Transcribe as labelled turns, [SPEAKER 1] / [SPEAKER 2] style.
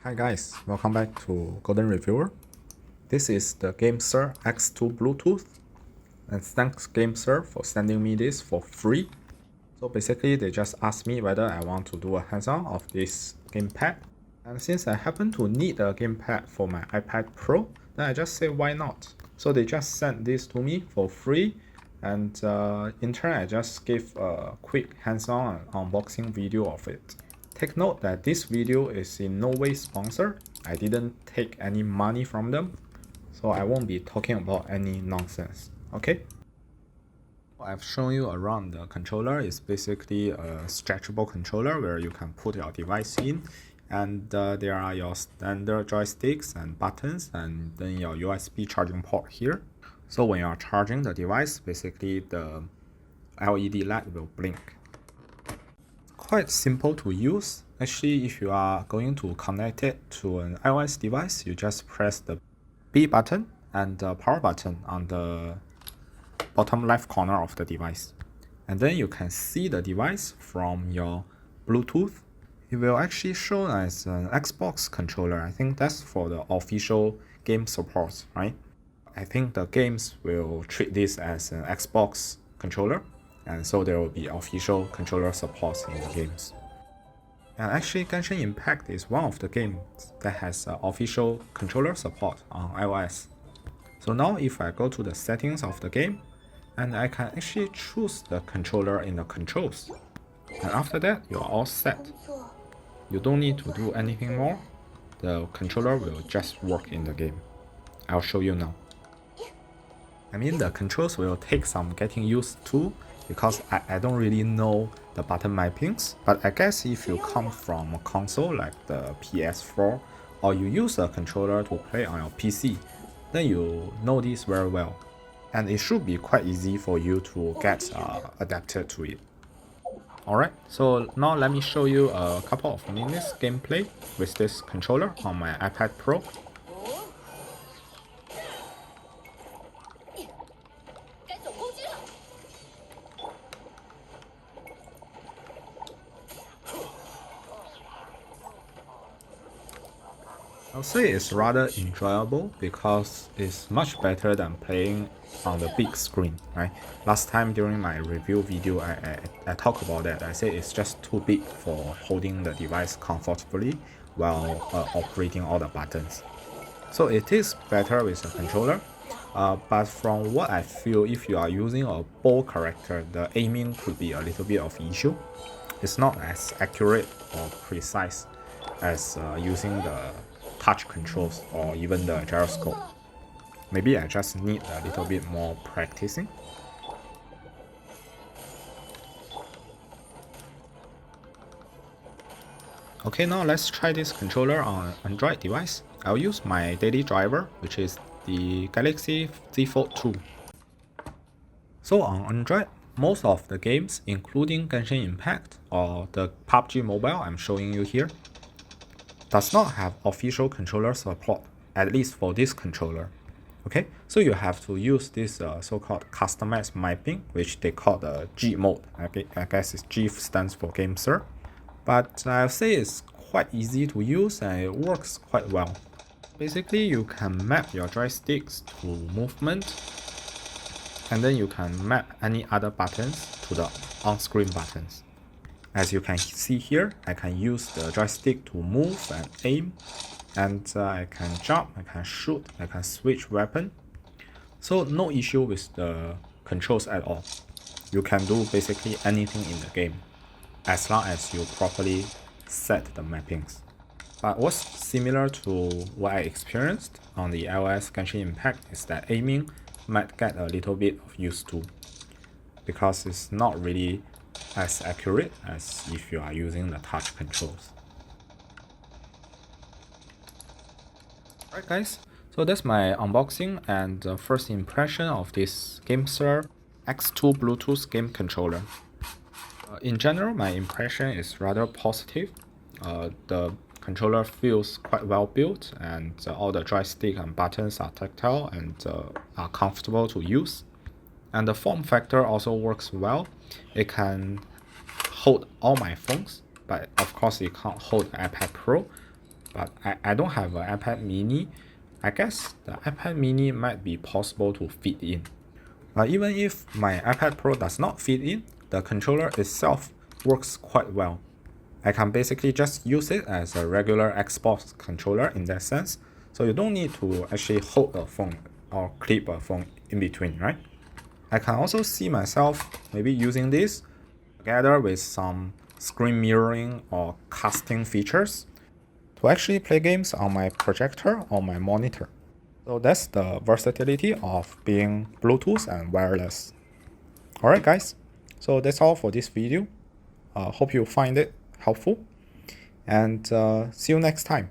[SPEAKER 1] Hi guys, welcome back to Golden Reviewer. This is the GameSir X2 Bluetooth, and thanks GameSir for sending me this for free. So basically they just asked me whether I want to do a hands-on of this gamepad, and since I happen to need a gamepad for my iPad Pro, then I just say why not. So they just sent this to me for free, and in turn I just gave a quick hands-on unboxing video of it. Take note that this video is in no way sponsored. I didn't take any money from them, so I won't be talking about any nonsense, okay? What I've shown you around the controller is basically a stretchable controller where you can put your device in, and there are your standard joysticks and buttons, and then your USB charging port here. So when you are charging the device, basically the LED light will blink. Quite simple to use. Actually, if you are going to connect it to an iOS device, you just press the B button and the power button on the bottom left corner of the device. And then you can see the device from your Bluetooth. It will actually show as an Xbox controller. I think that's for the official game support, right? I think the games will treat this as an Xbox controller, and so there will be official controller support in the games. And actually Genshin Impact is one of the games that has official controller support on iOS. So now if I go to the settings of the game, and I can actually choose the controller in the controls. And after that, you're all set. You don't need to do anything more. The controller will just work in the game. I'll show you now. I mean, the controls will take some getting used to, because I don't really know the button mappings, but I guess if you come from a console like the PS4, or you use a controller to play on your PC, then you know this very well, and it should be quite easy for you to get adapted to it. Alright, so now let me show you a couple of minutes gameplay with this controller on my iPad Pro. I'll say it's rather enjoyable because it's much better than playing on the big screen, right? Last time during my review video, I talked about that. I said it's just too big for holding the device comfortably while operating all the buttons. So it is better with a controller, but from what I feel, if you are using a bold character, the aiming could be a little bit of issue. It's not as accurate or precise as using the touch controls or even the gyroscope. Maybe I just need a little bit more practicing. Okay, now let's try this controller on an Android device. I'll use my daily driver, which is the Galaxy Z Fold 2. So on Android, most of the games, including Genshin Impact or the PUBG Mobile I'm showing you here, does not have official controller support, at least for this controller. Okay, so you have to use this so-called customized mapping, which they call the G mode. Okay, I guess it's G stands for GameSir. But I'll say it's quite easy to use and it works quite well. Basically, you can map your joysticks to movement, and then you can map any other buttons to the on-screen buttons. As you can see here, I can use the joystick to move and aim, and I can jump, I can shoot, I can switch weapon. So no issue with the controls at all. You can do basically anything in the game, as long as you properly set the mappings. But what's similar to what I experienced on the iOS Genshin Impact is that aiming might get a little bit of used to, because it's not really as accurate as if you are using the touch controls. Alright guys, so that's my unboxing and first impression of this GameSir X2 Bluetooth game controller. In general, my impression is rather positive. The controller feels quite well built, and all the joystick and buttons are tactile and are comfortable to use. And the form factor also works well. It can hold all my phones, but of course it can't hold the iPad Pro. but I don't have an iPad mini. I guess the iPad mini might be possible to fit in. But even if my iPad Pro does not fit in, the controller itself works quite well. I can basically just use it as a regular Xbox controller in that sense. So you don't need to actually hold a phone or clip a phone in between, right? I can also see myself maybe using this together with some screen mirroring or casting features to actually play games on my projector or my monitor. So that's the versatility of being Bluetooth and wireless. Alright guys, so that's all for this video. Hope you find it helpful, and see you next time.